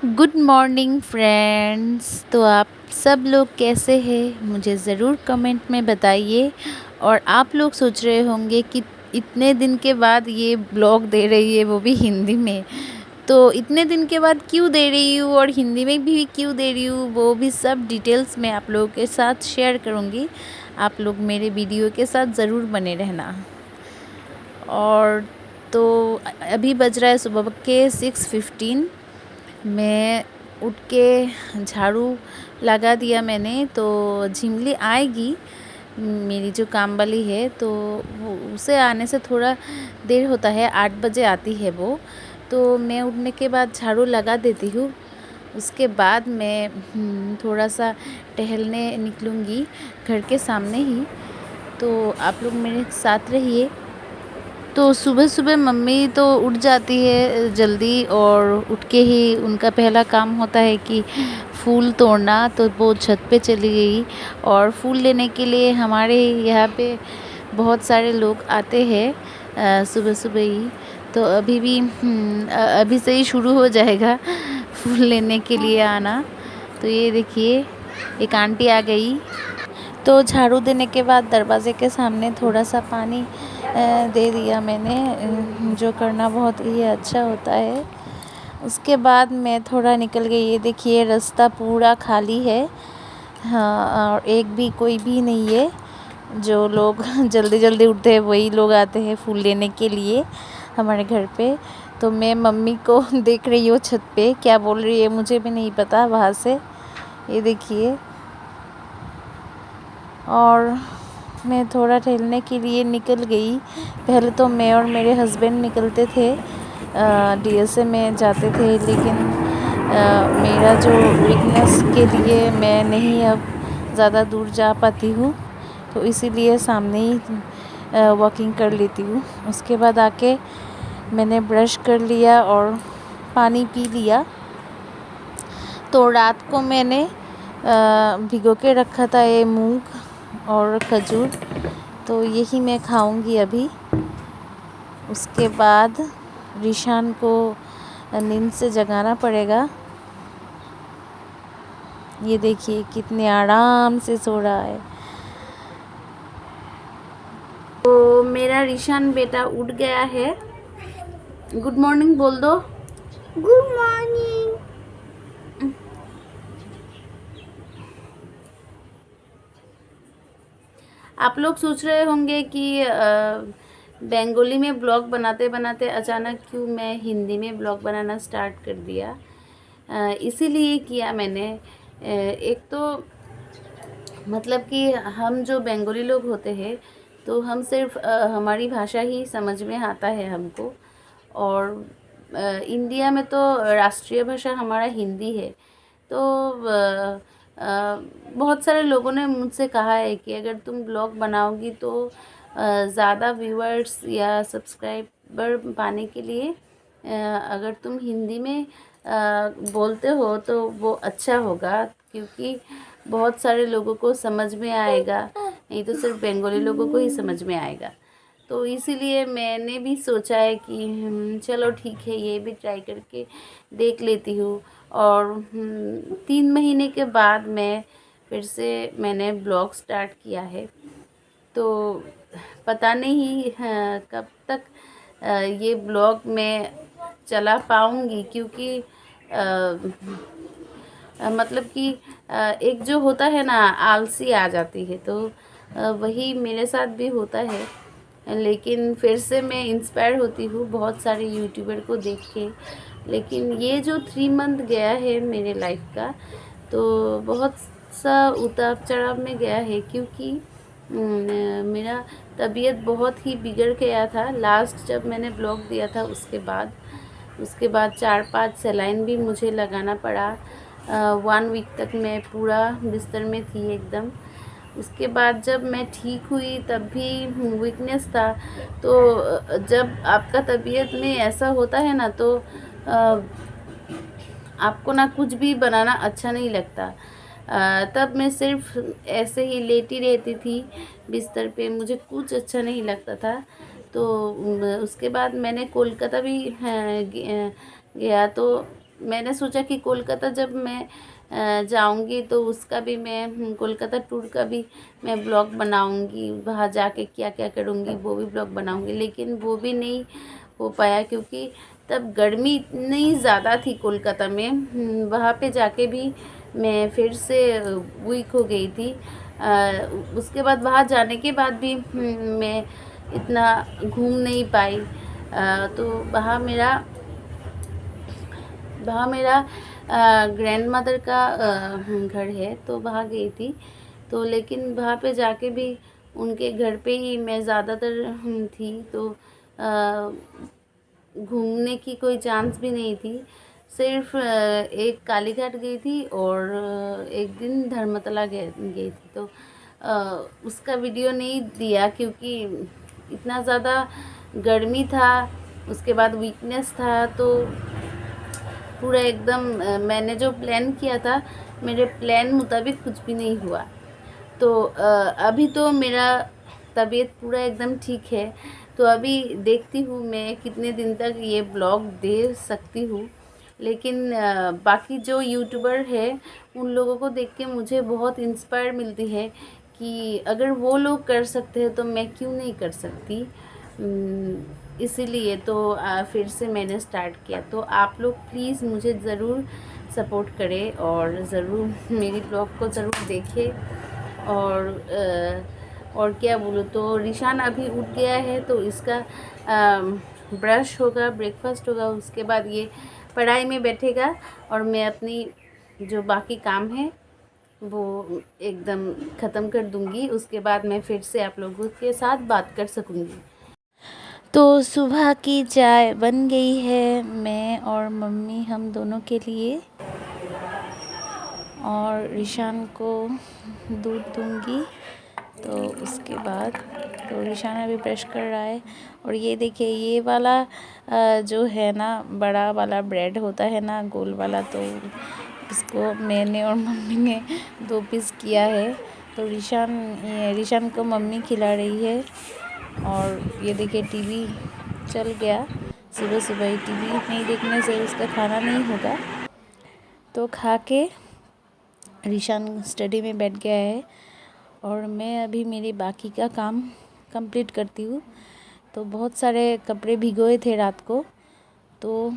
Good morning friends. तो आप सब लोग कैसे हैं, मुझे ज़रूर कमेंट में बताइए। और आप लोग सोच रहे होंगे कि इतने दिन के बाद ये ब्लॉग दे रही है, वो भी हिंदी में। तो इतने दिन के बाद क्यों दे रही हूँ और हिंदी में भी क्यों दे रही हूँ, वो भी सब डिटेल्स मैं आप लोगों के साथ शेयर करूँगी। आप लोग मेरे वीडियो के साथ ज़रूर बने रहना। और तो अभी बज रहा है सुबह के 6:15। मैं उठ के झाड़ू लगा दिया मैंने। तो झिमली आएगी, मेरी जो काम वाली है, तो वो उसे आने से थोड़ा देर होता है, 8 बजे आती है वो। तो मैं उठने के बाद झाड़ू लगा देती हूँ। उसके बाद मैं थोड़ा सा टहलने निकलूँगी घर के सामने ही। तो आप लोग मेरे साथ रहिए। तो सुबह सुबह मम्मी तो उठ जाती है जल्दी, और उठ के ही उनका पहला काम होता है कि फूल तोड़ना। तो वो छत पे चली गई और फूल लेने के लिए हमारे यहाँ पे बहुत सारे लोग आते हैं सुबह सुबह ही। तो अभी से ही शुरू हो जाएगा फूल लेने के लिए आना। तो ये देखिए, एक आंटी आ गई। तो झाड़ू देने के बाद दरवाज़े के सामने थोड़ा सा पानी दे दिया मैंने, जो करना बहुत ही अच्छा होता है। उसके बाद मैं थोड़ा निकल गई। ये देखिए, रास्ता पूरा खाली है। हाँ, और एक भी कोई भी नहीं है। जो लोग जल्दी जल्दी उठते हैं वही लोग आते हैं फूल लेने के लिए हमारे घर पे। तो मैं मम्मी को देख रही हूँ छत पे, क्या बोल रही है मुझे भी नहीं पता वहाँ से। ये देखिए, और मैं थोड़ा टहलने के लिए निकल गई। पहले तो मैं और मेरे हस्बैंड निकलते थे, डीएसए में जाते थे, लेकिन मेरा जो वीकनेस के लिए मैं नहीं अब ज़्यादा दूर जा पाती हूँ। तो इसीलिए सामने ही वॉकिंग कर लेती हूँ। उसके बाद आके मैंने ब्रश कर लिया और पानी पी लिया। तो रात को मैंने भिगो के रखा था ये मूंग और खजूर, तो यही मैं खाऊंगी अभी। उसके बाद रिशान को नींद से जगाना पड़ेगा। ये देखिए कितने आराम से सो रहा है। तो मेरा रिशान बेटा उठ गया है। गुड मॉर्निंग बोल दो। Good morning. आप लोग सोच रहे होंगे कि बंगाली में ब्लॉग बनाते बनाते अचानक क्यों मैं हिंदी में ब्लॉग बनाना स्टार्ट कर दिया। इसीलिए किया मैंने। एक तो मतलब कि हम जो बंगाली लोग होते हैं, तो हम सिर्फ हमारी भाषा ही समझ में आता है हमको। और इंडिया में तो राष्ट्रीय भाषा हमारा हिंदी है। तो बहुत सारे लोगों ने मुझसे कहा है कि अगर तुम ब्लॉग बनाओगी तो ज़्यादा व्यूअर्स या सब्सक्राइबर पाने के लिए अगर तुम हिंदी में बोलते हो तो वो अच्छा होगा, क्योंकि बहुत सारे लोगों को समझ में आएगा, नहीं तो सिर्फ बंगाली लोगों को ही समझ में आएगा। तो इसीलिए मैंने भी सोचा है कि चलो ठीक है, ये भी ट्राई करके देख लेती हूँ। और 3 महीने के बाद मैं फिर से मैंने ब्लॉग स्टार्ट किया है। तो पता नहीं कब तक ये ब्लॉग मैं चला पाऊँगी, क्योंकि मतलब कि एक जो होता है ना, आलसी आ जाती है। तो वही मेरे साथ भी होता है। लेकिन फिर से मैं इंस्पायर होती हूँ बहुत सारे यूट्यूबर को देख के। लेकिन ये जो 3 मंथ गया है मेरे लाइफ का, तो बहुत सा उतार चढ़ाव में गया है, क्योंकि मेरा तबीयत बहुत ही बिगड़ गया था लास्ट जब मैंने ब्लॉग दिया था। उसके बाद 4-5 सलाइन भी मुझे लगाना पड़ा। 1 वीक तक मैं पूरा बिस्तर में थी एकदम। उसके बाद जब मैं ठीक हुई तब भी वीकनेस था। तो जब आपका तबीयत में ऐसा होता है ना, तो आपको ना कुछ भी बनाना अच्छा नहीं लगता। तब मैं सिर्फ ऐसे ही लेटी रहती थी बिस्तर पे, मुझे कुछ अच्छा नहीं लगता था। तो उसके बाद मैंने कोलकाता भी गया। तो मैंने सोचा कि कोलकाता जब मैं जाऊंगी तो उसका भी मैं कोलकाता टूर का भी मैं ब्लॉग बनाऊंगी, वहाँ जाके क्या क्या करूंगी वो भी ब्लॉग बनाऊंगी। लेकिन वो भी नहीं हो पाया क्योंकि तब गर्मी इतनी ज़्यादा थी कोलकाता में। वहाँ पे जाके भी मैं फिर से वीक हो गई थी। उसके बाद वहाँ जाने के बाद भी मैं इतना घूम नहीं पाई। तो वहाँ मेरा ग्रैंड मदर का घर है, तो वहाँ गई थी। तो लेकिन वहाँ पे जाके भी उनके घर पे ही मैं ज़्यादातर थी, तो घूमने की कोई चांस भी नहीं थी। सिर्फ एक कालीघाट गई थी और एक दिन धर्मतला गई थी। तो उसका वीडियो नहीं दिया क्योंकि इतना ज़्यादा गर्मी था, उसके बाद वीकनेस था, तो पूरा एकदम मैंने जो प्लान किया था मेरे प्लान मुताबिक कुछ भी नहीं हुआ। तो अभी तो मेरा तबीयत पूरा एकदम ठीक है। तो अभी देखती हूँ मैं कितने दिन तक ये ब्लॉग दे सकती हूँ। लेकिन बाकी जो यूट्यूबर है उन लोगों को देख के मुझे बहुत इंस्पायर मिलती है कि अगर वो लोग कर सकते हैं तो मैं क्यों नहीं कर सकती। इसीलिए तो फिर से मैंने स्टार्ट किया। तो आप लोग प्लीज़ मुझे ज़रूर सपोर्ट करें और ज़रूर मेरी ब्लॉग को ज़रूर देखें। और क्या बोलूँ, तो रिशान अभी उठ गया है तो इसका ब्रश होगा, ब्रेकफास्ट होगा, उसके बाद ये पढ़ाई में बैठेगा और मैं अपनी जो बाकी काम है वो एकदम ख़त्म कर दूँगी। उसके बाद मैं फिर से आप लोगों के साथ बात कर सकूँगी। तो सुबह की चाय बन गई है, मैं और मम्मी हम दोनों के लिए, और रिशान को दूध दूंगी। तो उसके बाद तो रिशान अभी ब्रश कर रहा है। और ये देखिए ये वाला जो है ना बड़ा वाला ब्रेड होता है ना गोल वाला, तो इसको मैंने और मम्मी ने 2 पीस किया है। तो रिशान को मम्मी खिला रही है। और ये देखिए टीवी चल गया, सुबह सुबह ही टीवी नहीं देखने से उसका खाना नहीं होगा। तो खा के रिशान स्टडी में बैठ गया है और मैं अभी मेरी बाकी का काम कंप्लीट करती हूँ। तो बहुत सारे कपड़े भिगोए थे रात को, तो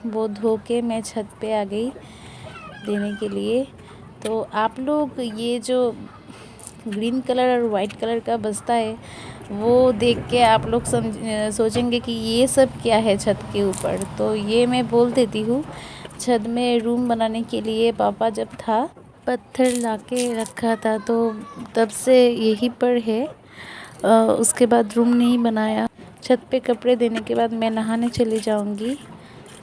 वो धो के मैं छत पे आ गई देने के लिए। तो आप लोग ये जो ग्रीन कलर और वाइट कलर का बस्ता है वो देख के आप लोग सोचेंगे कि ये सब क्या है छत के ऊपर। तो ये मैं बोल देती हूँ, छत में रूम बनाने के लिए पापा जब था पत्थर लाके रखा था, तो तब से यहीं पर है। उसके बाद रूम नहीं बनाया। छत पे कपड़े देने के बाद मैं नहाने चली जाऊंगी,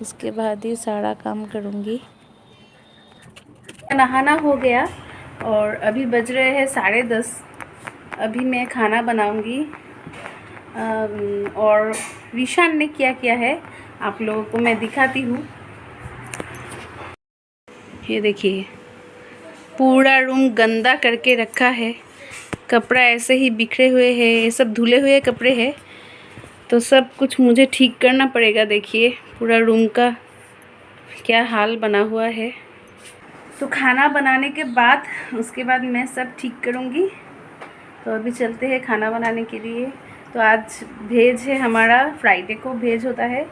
उसके बाद ही सारा काम करूंगी। नहाना हो गया और अभी बज रहे हैं 10:30। अभी मैं खाना बनाऊंगी। और रिशान ने क्या किया है आप लोगों को मैं दिखाती हूँ। ये देखिए पूरा रूम गंदा करके रखा है, कपड़ा ऐसे ही बिखरे हुए हैं, ये सब धुले हुए कपड़े हैं। तो सब कुछ मुझे ठीक करना पड़ेगा। देखिए पूरा रूम का क्या हाल बना हुआ है। तो खाना बनाने के बाद उसके बाद मैं सब ठीक करूँगी। तो अभी चलते हैं खाना बनाने के लिए। तो आज भेज है हमारा, फ्राइडे को भेज होता है।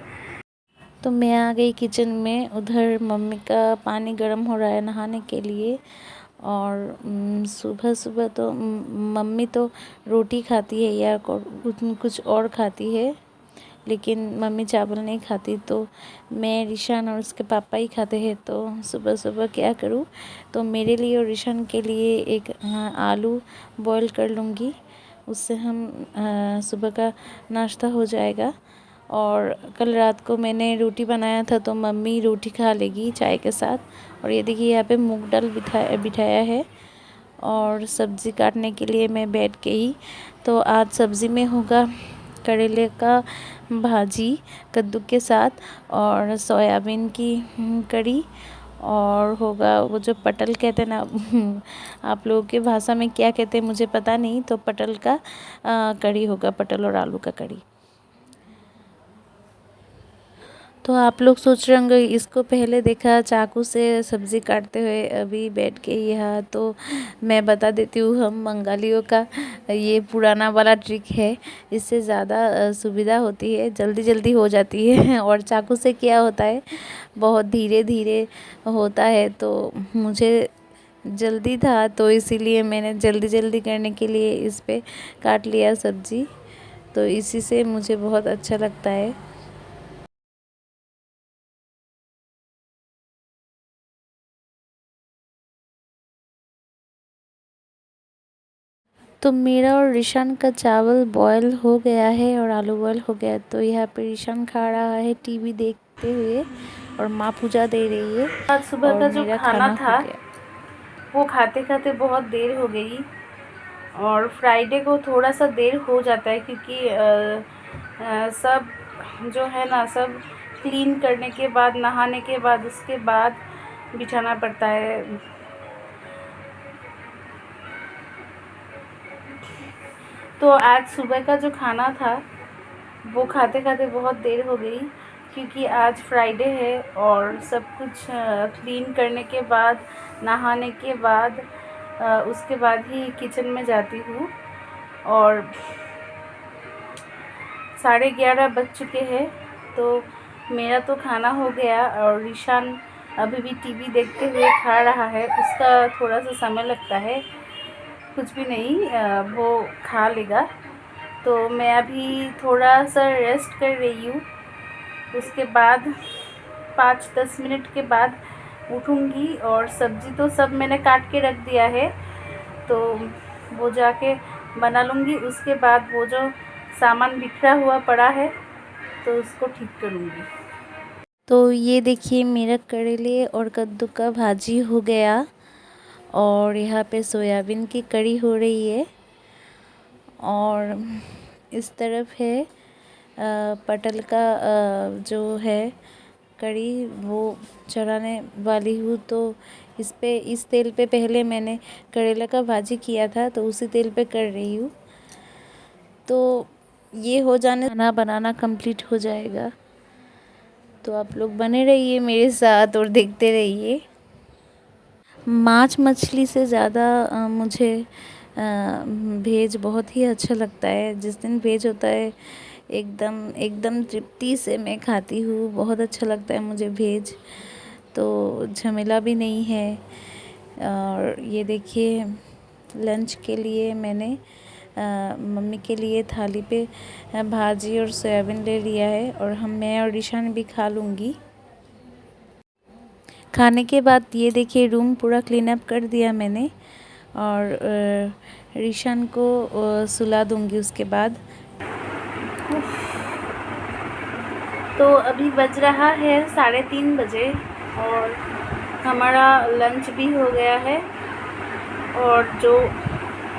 तो मैं आ गई किचन में, उधर मम्मी का पानी गर्म हो रहा है नहाने के लिए। और सुबह सुबह तो मम्मी तो रोटी खाती है या कुछ और खाती है, लेकिन मम्मी चावल नहीं खाती। तो मैं, रिशान और उसके पापा ही खाते हैं। तो सुबह सुबह क्या करूँ, तो मेरे लिए और रिशान के लिए एक आलू बॉईल कर लूँगी, उससे हम सुबह का नाश्ता हो जाएगा। और कल रात को मैंने रोटी बनाया था तो मम्मी रोटी खा लेगी चाय के साथ। और ये देखिए यहाँ पे मूंग दाल बिठाया है और सब्ज़ी काटने के लिए मैं बैठ गई। तो आज सब्ज़ी में होगा करेले का भाजी कद्दू के साथ और सोयाबीन की करी, और होगा वो जो पटल कहते हैं ना आप लोगों की भाषा में क्या कहते हैं मुझे पता नहीं। तो पटल का करी होगा, पटल और आलू का करी। तो आप लोग सोच रहे होंगे इसको पहले देखा चाकू से सब्ज़ी काटते हुए, अभी बैठ के यहाँ। तो मैं बता देती हूँ, हम बंगालियों का ये पुराना वाला ट्रिक है। इससे ज़्यादा सुविधा होती है, जल्दी जल्दी हो जाती है। और चाकू से क्या होता है, बहुत धीरे धीरे होता है। तो मुझे जल्दी था, तो इसीलिए मैंने जल्दी जल्दी करने के लिए इस पे काट लिया सब्ज़ी। तो इसी से मुझे बहुत अच्छा लगता है। तो मेरा और ऋषान का चावल बॉयल हो गया है और आलू बॉयल हो गया। तो यहाँ पे ऋषान खा रहा है टीवी देखते हुए और माँ पूजा दे रही है। आज सुबह और का जो मेरा खाना था हो गया, वो खाते खाते बहुत देर हो गई। और फ्राइडे को थोड़ा सा देर हो जाता है, क्योंकि सब जो है ना, सब क्लीन करने के बाद, नहाने के बाद, उसके बाद बिछाना पड़ता है। तो आज सुबह का जो खाना था वो खाते खाते बहुत देर हो गई, क्योंकि आज फ्राइडे है और सब कुछ क्लीन करने के बाद, नहाने के बाद, उसके बाद ही किचन में जाती हूँ। और 11:30 बज चुके हैं। तो मेरा तो खाना हो गया और ईशान अभी भी टीवी देखते हुए खा रहा है। उसका थोड़ा सा समय लगता है, कुछ भी नहीं, वो खा लेगा। तो मैं अभी थोड़ा सा रेस्ट कर रही हूँ। उसके बाद 5-10 मिनट के बाद उठूँगी। और सब्ज़ी तो सब मैंने काट के रख दिया है, तो वो जाके बना लूँगी। उसके बाद वो जो सामान बिखरा हुआ पड़ा है, तो उसको ठीक करूँगी। तो ये देखिए, मेरा करेले और कद्दू का भाजी हो गया और यहाँ पे सोयाबीन की कड़ी हो रही है। और इस तरफ है पटल का जो है कड़ी, वो चढ़ाने वाली हूँ। तो इस तेल पे पहले मैंने करेला का भाजी किया था, तो उसी तेल पे कर रही हूँ। तो ये हो जाने खाना बनाना कंप्लीट हो जाएगा। तो आप लोग बने रहिए मेरे साथ और देखते रहिए। मांस मछली से ज़्यादा मुझे वेज बहुत ही अच्छा लगता है। जिस दिन वेज होता है, एकदम एकदम तृप्ति से मैं खाती हूँ। बहुत अच्छा लगता है मुझे वेज, तो झमेला भी नहीं है। और ये देखिए, लंच के लिए मैंने मम्मी के लिए थाली पे भाजी और सोयाबीन ले लिया है, और मैं और ईशान भी खा लूँगी। खाने के बाद ये देखिए, रूम पूरा क्लीन अप कर दिया मैंने, और ऋषान को सुला दूंगी उसके बाद। तो अभी बज रहा है 3:30 बजे और हमारा लंच भी हो गया है। और जो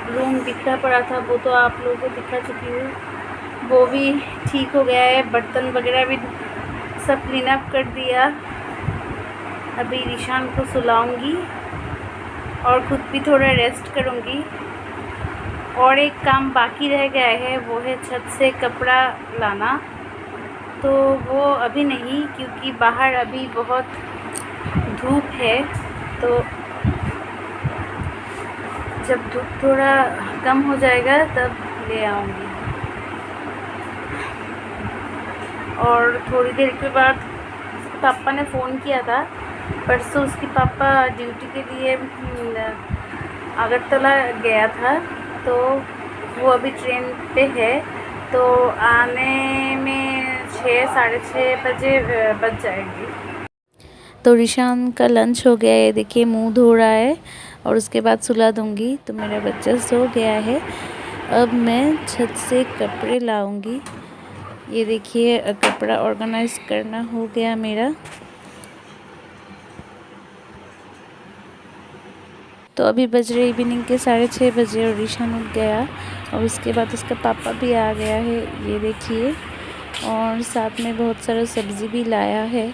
रूम बिखरा पड़ा था वो तो आप लोगों को दिखा चुकी हूँ, वो भी ठीक हो गया है। बर्तन वगैरह भी सब क्लीन अप कर दिया। अभी ऋषान को सुलाऊंगी और खुद भी थोड़ा रेस्ट करूंगी। और एक काम बाकी रह गया है, वो है छत से कपड़ा लाना। तो वो अभी नहीं, क्योंकि बाहर अभी बहुत धूप है। तो जब धूप थोड़ा कम हो जाएगा तब ले आऊँगी। और थोड़ी देर के बाद पापा ने फ़ोन किया था। परसों उसके पापा ड्यूटी के लिए अगरतला गया था, तो वो अभी ट्रेन पे है। तो आने में 6-6:30 बजे बज जाएंगे। तो ऋषान का लंच हो गया है, देखिए मुंह धो रहा है, और उसके बाद सुला दूंगी। तो मेरा बच्चा सो गया है। अब मैं छत से कपड़े लाऊंगी। ये देखिए, कपड़ा ऑर्गेनाइज करना हो गया मेरा। तो अभी बज रहे इवनिंग के 6:30 बजे और ऋषान उठ गया, और उसके बाद उसका पापा भी आ गया है, ये देखिए। और साथ में बहुत सारा सब्ज़ी भी लाया है।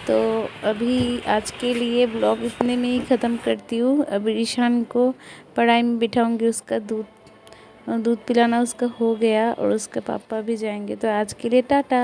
तो अभी आज के लिए ब्लॉग इतने में ही ख़त्म करती हूँ। अभी ऋषान को पढ़ाई में बिठाऊंगी, उसका दूध पिलाना उसका हो गया, और उसके पापा भी जाएंगे। तो आज के लिए टाटा।